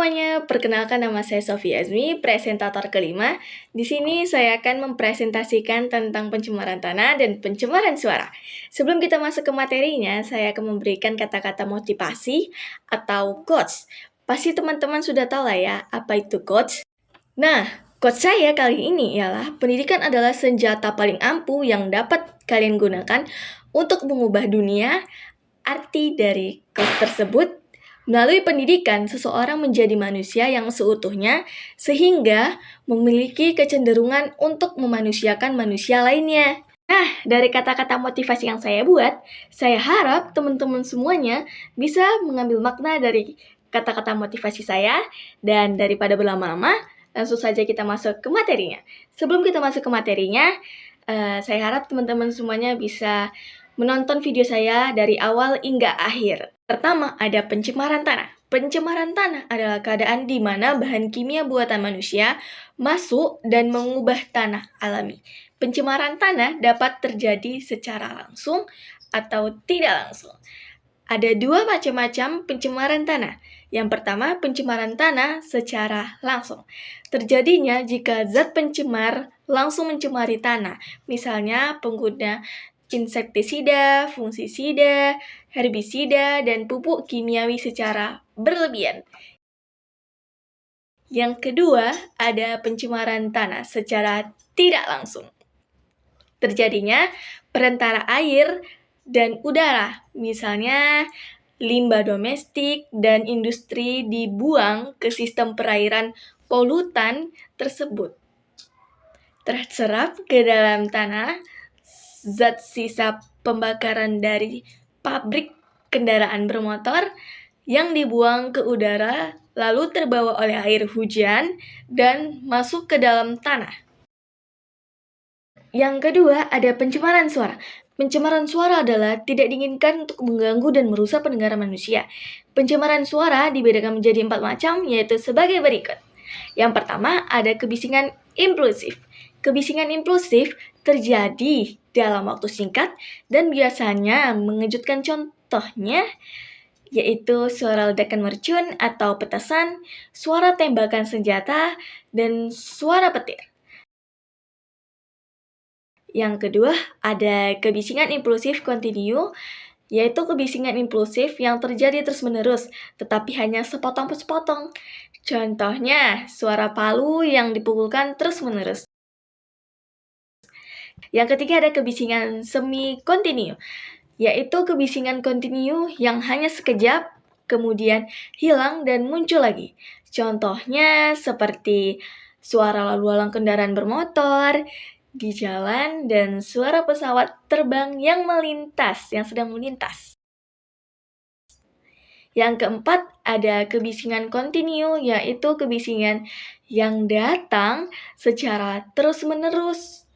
semuanya, perkenalkan nama saya Sofia Azmi, presentator kelima. Di sini saya akan mempresentasikan tentang pencemaran tanah dan pencemaran suara. Sebelum kita masuk ke materinya, saya akan memberikan kata-kata motivasi atau quotes. Pasti teman-teman sudah tahu lah ya, apa itu quotes. Nah, quotes saya kali ini ialah pendidikan adalah senjata paling ampuh yang dapat kalian gunakan untuk mengubah dunia. Arti dari quotes tersebut, melalui pendidikan, seseorang menjadi manusia yang seutuhnya sehingga memiliki kecenderungan untuk memanusiakan manusia lainnya. Nah, dari kata-kata motivasi yang saya buat, saya harap teman-teman semuanya bisa mengambil makna dari kata-kata motivasi saya, dan daripada berlama-lama, langsung saja kita masuk ke materinya. Sebelum kita masuk ke materinya, saya harap teman-teman semuanya bisa menonton video saya dari awal hingga akhir. Pertama, ada pencemaran tanah. Pencemaran tanah adalah keadaan di mana bahan kimia buatan manusia masuk dan mengubah tanah alami. Pencemaran tanah dapat terjadi secara langsung atau tidak langsung. Ada dua macam-macam pencemaran tanah. Yang pertama, pencemaran tanah secara langsung. Terjadinya jika zat pencemar langsung mencemari tanah. Misalnya pengguna insektisida, fungisida, herbisida, dan pupuk kimiawi secara berlebihan. Yang kedua, ada pencemaran tanah secara tidak langsung. Terjadinya perantara air dan udara, misalnya limbah domestik dan industri dibuang ke sistem perairan polutan tersebut. Terserap ke dalam tanah, zat sisa pembakaran dari pabrik kendaraan bermotor yang dibuang ke udara lalu terbawa oleh air hujan dan masuk ke dalam tanah. Yang kedua, ada pencemaran suara. Pencemaran suara adalah tidak diinginkan untuk mengganggu dan merusak pendengaran manusia. Pencemaran suara dibedakan menjadi 4 macam, yaitu sebagai berikut. Yang pertama, ada kebisingan impulsif. Kebisingan impulsif terjadi dalam waktu singkat dan biasanya mengejutkan. Contohnya yaitu suara ledakan mercun atau petasan, suara tembakan senjata, dan suara petir. Yang kedua, ada kebisingan impulsif kontinu, yaitu kebisingan impulsif yang terjadi terus-menerus, tetapi hanya sepotong-sepotong. Contohnya, suara palu yang dipukulkan terus-menerus. Yang ketiga, ada kebisingan semi-kontinu, yaitu kebisingan kontinu yang hanya sekejap, kemudian hilang dan muncul lagi. Contohnya seperti suara lalu lalang kendaraan bermotor di jalan dan suara pesawat terbang yang sedang melintas. Yang keempat, ada kebisingan kontinu, yaitu kebisingan yang datang secara terus-menerus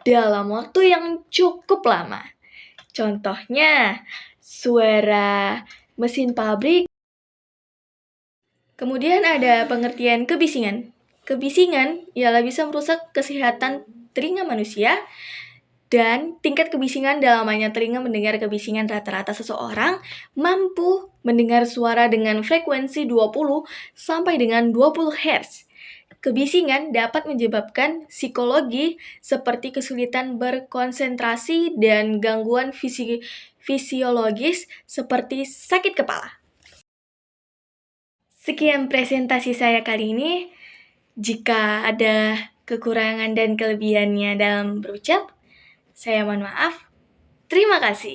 dalam waktu yang cukup lama. Contohnya, suara mesin pabrik. Kemudian ada pengertian kebisingan. Kebisingan ialah bisa merusak kesehatan telinga manusia, dan tingkat kebisingan dalam hanya telinga mendengar kebisingan rata-rata seseorang mampu mendengar suara dengan frekuensi 20 sampai dengan 20 Hz. Kebisingan dapat menyebabkan psikologi seperti kesulitan berkonsentrasi dan gangguan fisiologis seperti sakit kepala. Sekian presentasi saya kali ini. Jika ada kekurangan dan kelebihannya dalam berucap, saya mohon maaf. Terima kasih.